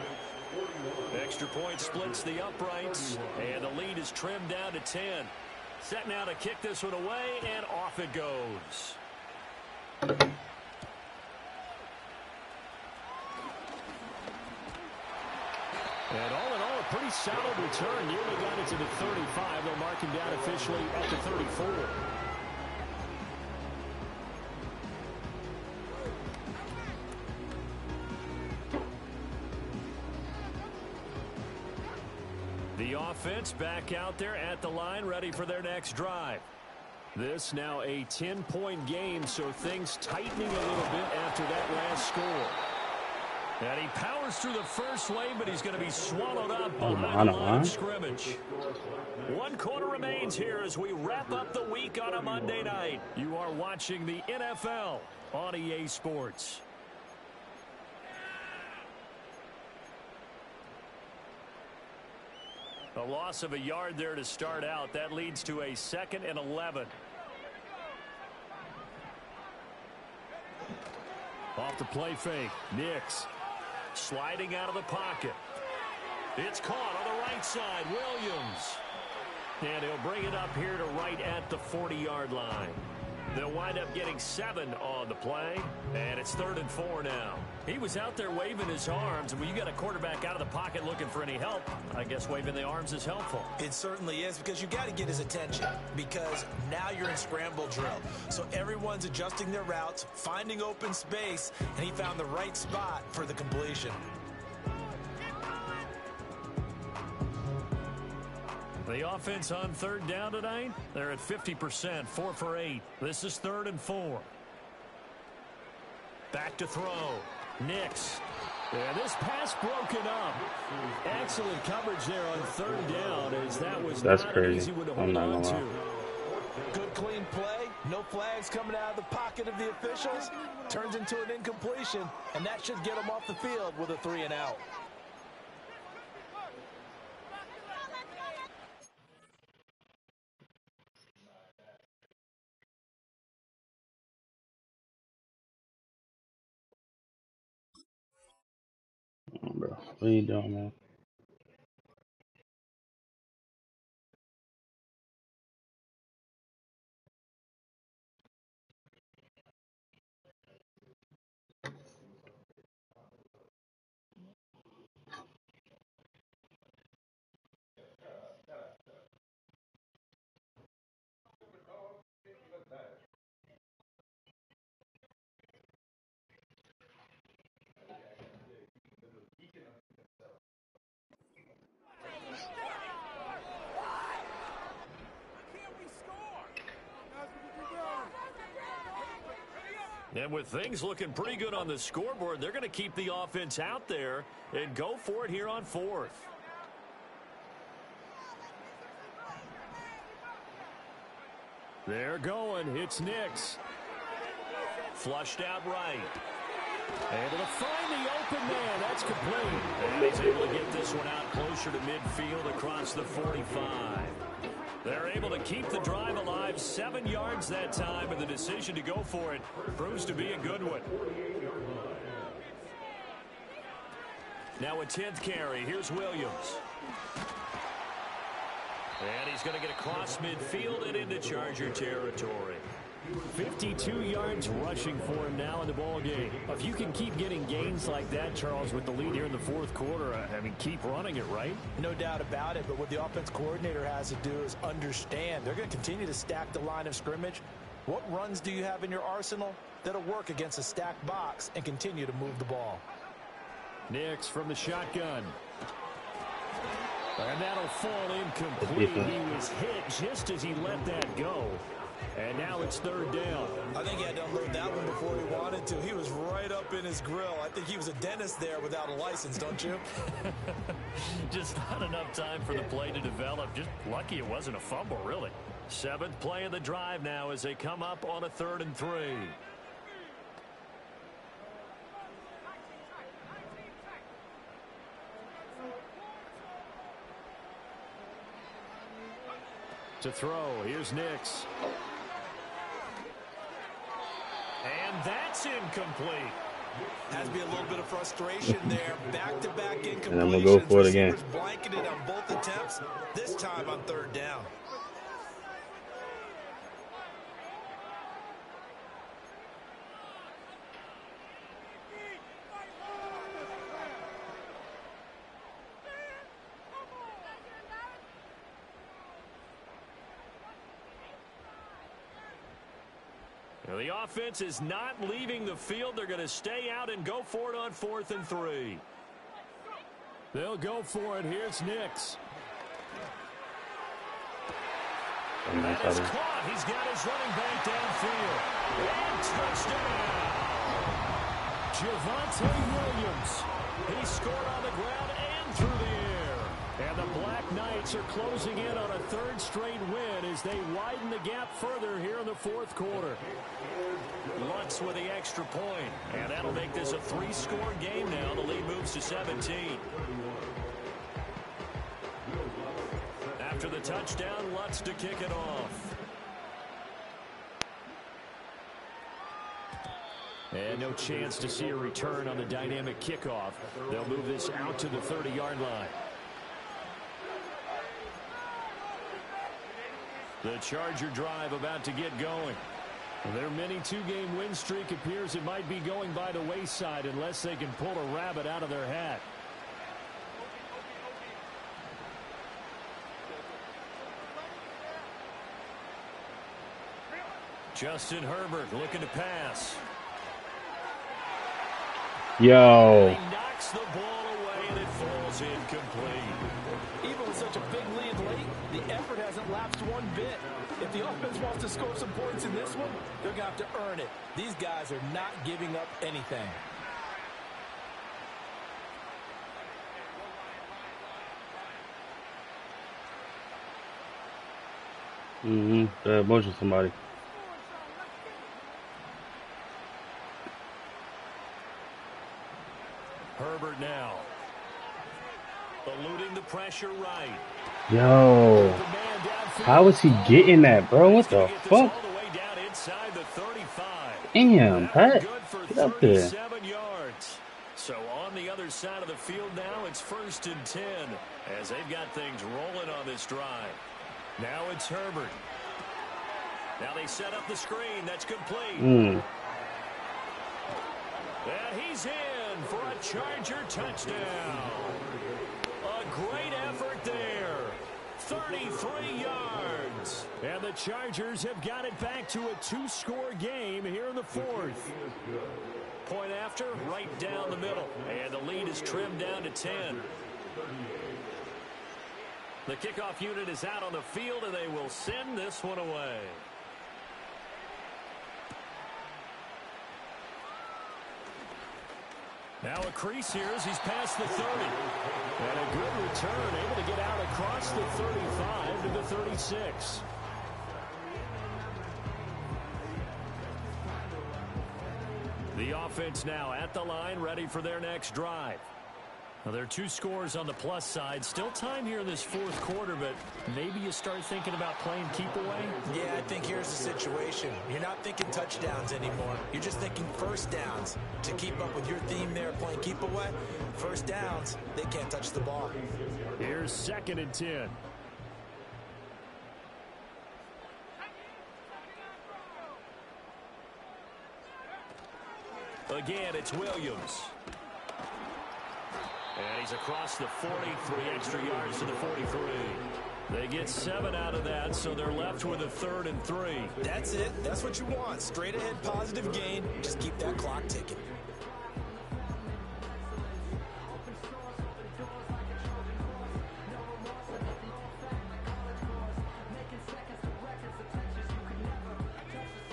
Extra point splits the uprights, and the lead is trimmed down to 10. Set now to kick this one away, and off it goes. And all in all, a pretty solid return. Nearly got it to the 35. They'll mark him down officially at the 34. The offense back out there at the line, ready for their next drive. This now a 10-point game, so things tightening a little bit after that last score. And he powers through the first wave, but he's going to be swallowed up behind the line of scrimmage. 1 quarter remains here as we wrap up the week on a Monday night. You are watching the NFL on EA Sports. A loss of a yard there to start out. That leads to a 2nd and 11. Off the play fake. Nix sliding out of the pocket. It's caught on the right side. Williams. And he'll bring it up here to right at the 40-yard line. They'll wind up getting 7 on the play, and it's 3rd and 4 now. He was out there waving his arms, and when you got a quarterback out of the pocket looking for any help, I guess waving the arms is helpful. It certainly is, because you got to get his attention, because now you're in scramble drill. So everyone's adjusting their routes, finding open space, and he found the right spot for the completion. The offense on 3rd down tonight, they're at 50%, 4 for 8. This is 3rd and 4. Back to throw. Nix. And this pass broken up. Excellent coverage there on 3rd down, as that was not an easy one to hold on to. Good clean play. No flags coming out of the pocket of the officials. Turns into an incompletion, and that should get them off the field with a 3 and out. Bro, what are you doing, man? And with things looking pretty good on the scoreboard, they're going to keep the offense out there and go for it here on 4th. They're going. It's Nix. Flushed out right. Able to find the open man. That's complete. And he's able to get this one out closer to midfield across the 45. They're able to keep the drive alive. 7 yards that time, and the decision to go for it proves to be a good one. Now a 10th carry. Here's Williams. And he's going to get across midfield and into Charger territory. 52 yards rushing for him now in the ball game. If you can keep getting gains like that, Charles, with the lead here in the 4th quarter, I mean, keep running it, right? No doubt about it, but what the offense coordinator has to do is understand they're going to continue to stack the line of scrimmage. What runs do you have in your arsenal that'll work against a stacked box and continue to move the ball? Nix from the shotgun. And that'll fall incomplete. He was hit just as he let that go. And now it's 3rd down. I think he had to unload that one before he wanted to. He was right up in his grill. I think he was a dentist there without a license, don't you? Just not enough time for the play to develop. Just lucky it wasn't a fumble, really. 7th play of the drive now as they come up on a 3rd and 3. To throw, here's Nix. And that's incomplete. Has to be a little bit of frustration there. Back-to-back incompletions. And I'm going to go for it again. Receivers blanketed on both attempts, this time on 3rd down. Now, the offense is not leaving the field. They're going to stay out and go for it on 4th and 3. They'll go for it. Here's Nix. That is caught. He's got his running back downfield. And touchdown. Javonte Williams. He scored on the ground and through the air. And the Black Knights are closing in on a 3rd straight win as they widen the gap further here in the 4th quarter. Lutz with the extra point. And that'll make this a 3-score game now. The lead moves to 17. After the touchdown, Lutz to kick it off. And no chance to see a return on the dynamic kickoff. They'll move this out to the 30-yard line. The Charger drive about to get going. Their mini 2-game win streak appears it might be going by the wayside unless they can pull a rabbit out of their hat. Justin Herbert looking to pass. Yo. He knocks the ball away and it falls incomplete. Even with such a big lead late, the effort hasn't lapsed one bit. If the offense wants to score some points in this one, they're going to have to earn it. These guys are not giving up anything. Motion somebody. Herbert now. Eluding the pressure right. Yo. How is he getting that, bro? What the fuck? Damn, Pat. Get up there. Yards. So on the other side of the field now, it's 1st and 10 as they've got things rolling on this drive. Now it's Herbert. Now they set up the screen. That's complete. And he's in for a Charger touchdown. A great effort there. 33 yards. And the Chargers have got it back to a 2-score game here in the 4th. Point after, right down the middle. And the lead is trimmed down to 10. The kickoff unit is out on the field, and they will send this one away. Now a crease here as he's past the 30. And a good return, able to get out across the 35 to the 36. The offense now at the line, ready for their next drive. Well, there are 2 scores on the plus side. Still time here in this fourth quarter, but maybe you start thinking about playing keep away? Yeah, I think here's the situation. You're not thinking touchdowns anymore. You're just thinking first downs. To keep up with your theme there, playing keep away, first downs, they can't touch the ball. Here's 2nd and 10. Again, it's Williams. And he's across the 43 extra yards to the 43. They get 7 out of that, so they're left with a 3rd and 3. That's it. That's what you want. Straight ahead positive gain. Just keep that clock ticking.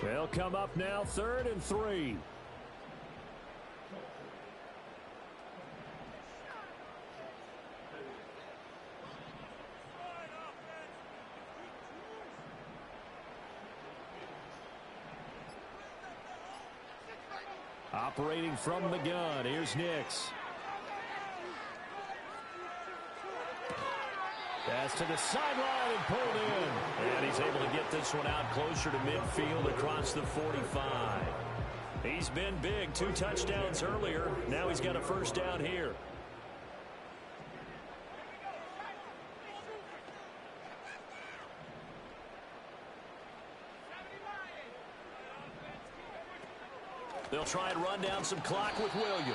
They'll come up now, 3rd and 3. Operating from the gun, here's Nix. Pass to the sideline and pulled in. And he's able to get this one out closer to midfield across the 45. He's been big, 2 touchdowns earlier. Now he's got a first down here. They'll try and run down some clock with Williams.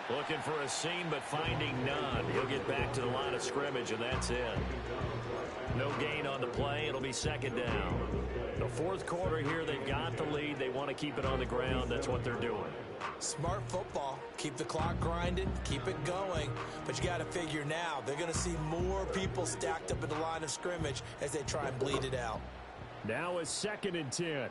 Looking for a seam, but finding none. He'll get back to the line of scrimmage, and that's it. No gain on the play. It'll be 2nd down. The fourth quarter here, they've got the lead. They want to keep it on the ground. That's what they're doing. Smart football. Keep the clock grinding. Keep it going. But you got to figure now, they're going to see more people stacked up at the line of scrimmage as they try and bleed it out. Now it's 2nd and 10.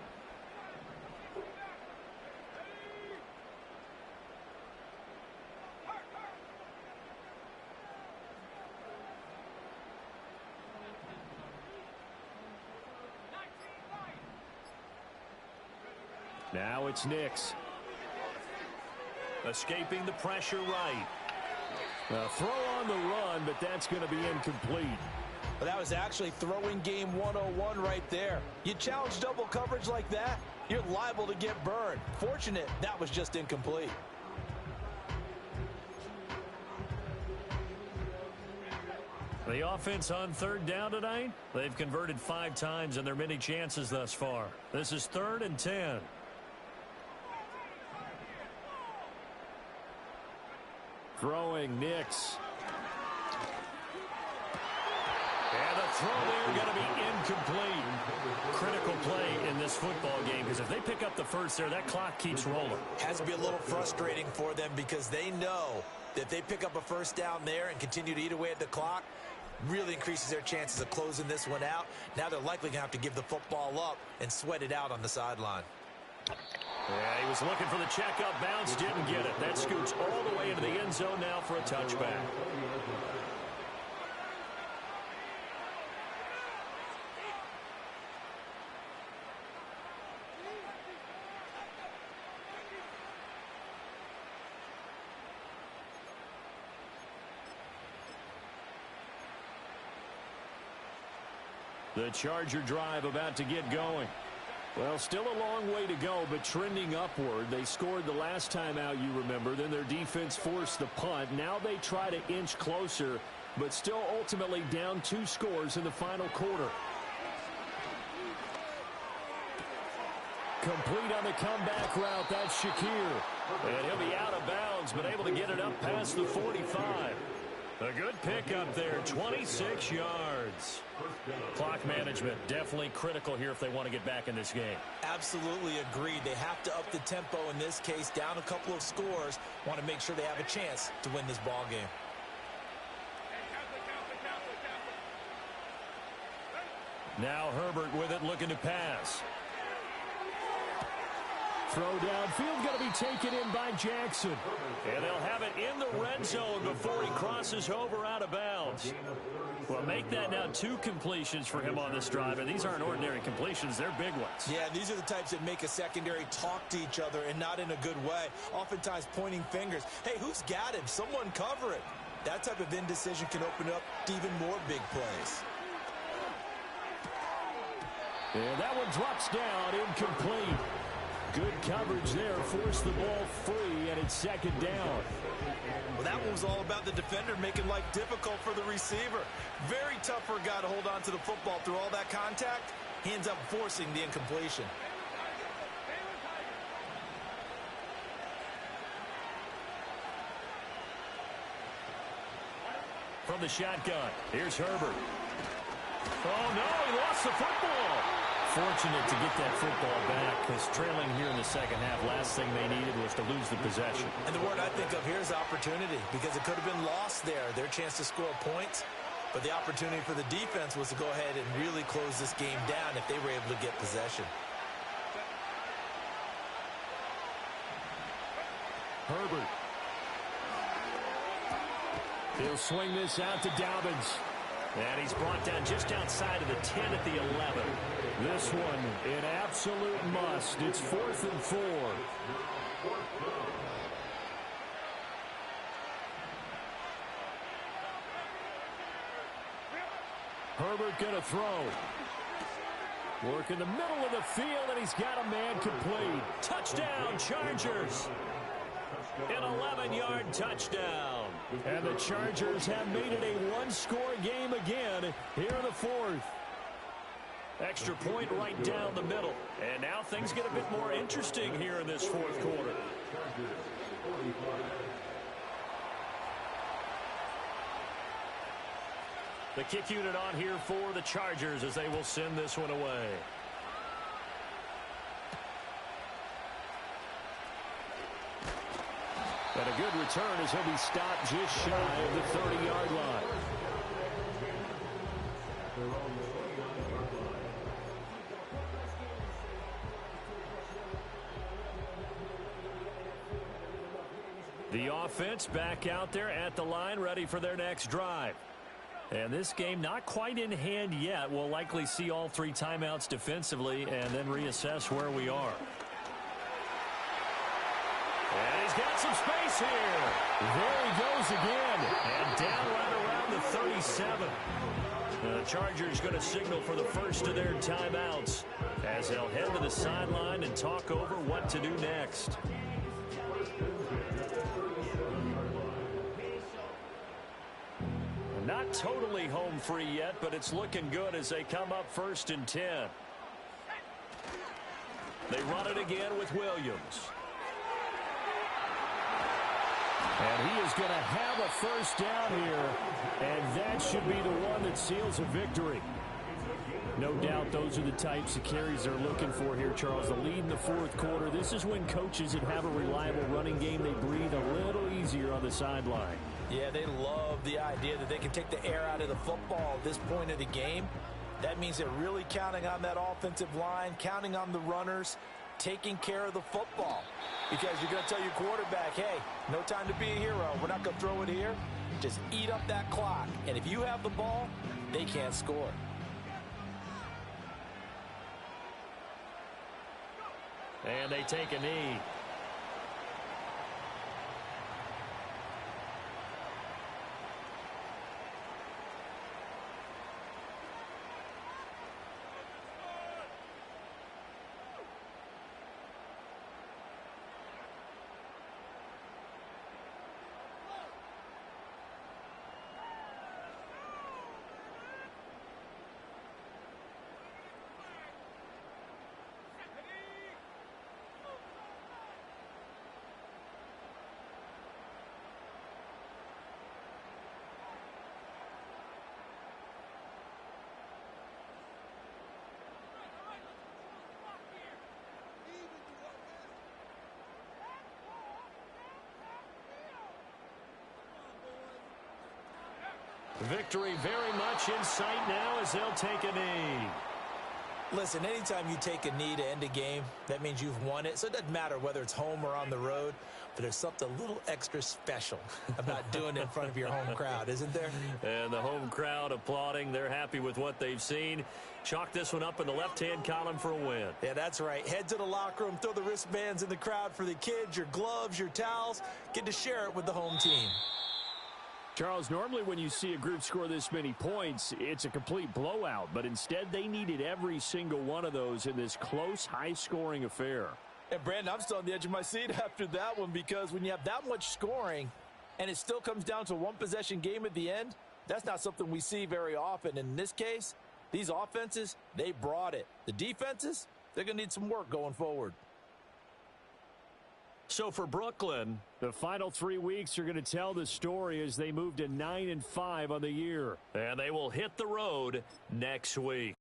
Now it's Nix. Escaping the pressure right. A throw on the run, but that's going to be incomplete. But that was actually throwing game 101 right there. You challenge double coverage like that, you're liable to get burned. Fortunate that was just incomplete. The offense on 3rd down tonight, they've converted 5 times in their many chances thus far. This is 3rd and 10. Throwing Nix. And the throw there going to be incomplete. Critical play in this football game because if they pick up the first there, that clock keeps rolling. Has to be a little frustrating for them because they know that if they pick up a first down there and continue to eat away at the clock, really increases their chances of closing this one out. Now they're likely going to have to give the football up and sweat it out on the sideline. Yeah, he was looking for the checkup bounce, didn't get it. That scoots all the way into the end zone now for a touchback. The Charger drive about to get going. Well, still a long way to go, but trending upward. They scored the last time out, you remember. Then their defense forced the punt. Now they try to inch closer, but still ultimately down 2 scores in the final quarter. Complete on the comeback route. That's Shakir. And he'll be out of bounds, but able to get it up past the 45. A good pickup there, 26 yards. Clock management definitely critical here if they want to get back in this game. Absolutely agreed. They have to up the tempo in this case, down a couple of scores. Want to make sure they have a chance to win this ball game. Now Herbert with it, looking to pass. Throw downfield going to be taken in by Jackson. And they'll have it in the red zone before he crosses over out of bounds. Well, make that now 2 completions for him on this drive, and these aren't ordinary completions. They're big ones. Yeah, these are the types that make a secondary talk to each other and not in a good way, oftentimes pointing fingers. Hey, who's got him? Someone cover it. That type of indecision can open up to even more big plays. And that one drops down, incomplete. Good coverage there, forced the ball free, and it's 2nd down. Well, that one was all about the defender making life difficult for the receiver. Very tough for a guy to hold on to the football through all that contact. He ends up forcing the incompletion. From the shotgun, here's Herbert. Oh, no, he lost the football. Fortunate to get that football back, because trailing here in the second half, last thing they needed was to lose the possession. And the word I think of here is opportunity, because it could have been lost there, their chance to score points. But the opportunity for the defense was to go ahead and really close this game down if they were able to get possession. Herbert. He'll swing this out to Dobbins. And he's brought down just outside of the 10 at the 11. This one, an absolute must. It's 4th and 4. Herbert going to throw. Work in the middle of the field, and he's got a man complete. Touchdown, Chargers. An 11-yard touchdown. And the Chargers have made it a one-score game again here in the 4th. Extra point right down the middle. And now things get a bit more interesting here in this 4th quarter. The kick unit on here for the Chargers as they will send this one away. And a good return as he'll be stopped just shy of the 30-yard line. The offense back out there at the line, ready for their next drive. And this game not quite in hand yet. We'll likely see all 3 timeouts defensively and then reassess where we are. And he's got some space here. There he goes again. And down right around the 37. The Chargers going to signal for the first of their timeouts as they'll head to the sideline and talk over what to do next. Not totally home free yet, but it's looking good as they come up 1st and 10. They run it again with Williams. And he is going to have a first down here, and that should be the one that seals a victory. No doubt those are the types of carries they're looking for here, Charles. The lead in the 4th quarter. This is when coaches that have a reliable running game, they breathe a little easier on the sideline. Yeah, they love the idea that they can take the air out of the football at this point of the game. That means they're really counting on that offensive line, counting on the runners, taking care of the football. Because you're going to tell your quarterback, hey, no time to be a hero. We're not going to throw it here. Just eat up that clock. And if you have the ball, they can't score. And they take a knee. Victory very much in sight now as they'll take a knee. Listen, anytime you take a knee to end a game, that means you've won it. So it doesn't matter whether it's home or on the road, but there's something a little extra special about doing it in front of your home crowd, isn't there? And the home crowd applauding. They're happy with what they've seen. Chalk this one up in the left-hand column for a win. Yeah, that's right. Head to the locker room, throw the wristbands in the crowd for the kids, your gloves, your towels. Get to share it with the home team. Charles, normally when you see a group score this many points, it's a complete blowout. But instead, they needed every single one of those in this close, high-scoring affair. And, Brandon, I'm still on the edge of my seat after that one because when you have that much scoring and it still comes down to a one-possession game at the end, that's not something we see very often. In this case, these offenses, they brought it. The defenses, they're going to need some work going forward. So for Brooklyn, the final 3 weeks are going to tell the story as they move to 9-5 on the year. And they will hit the road next week.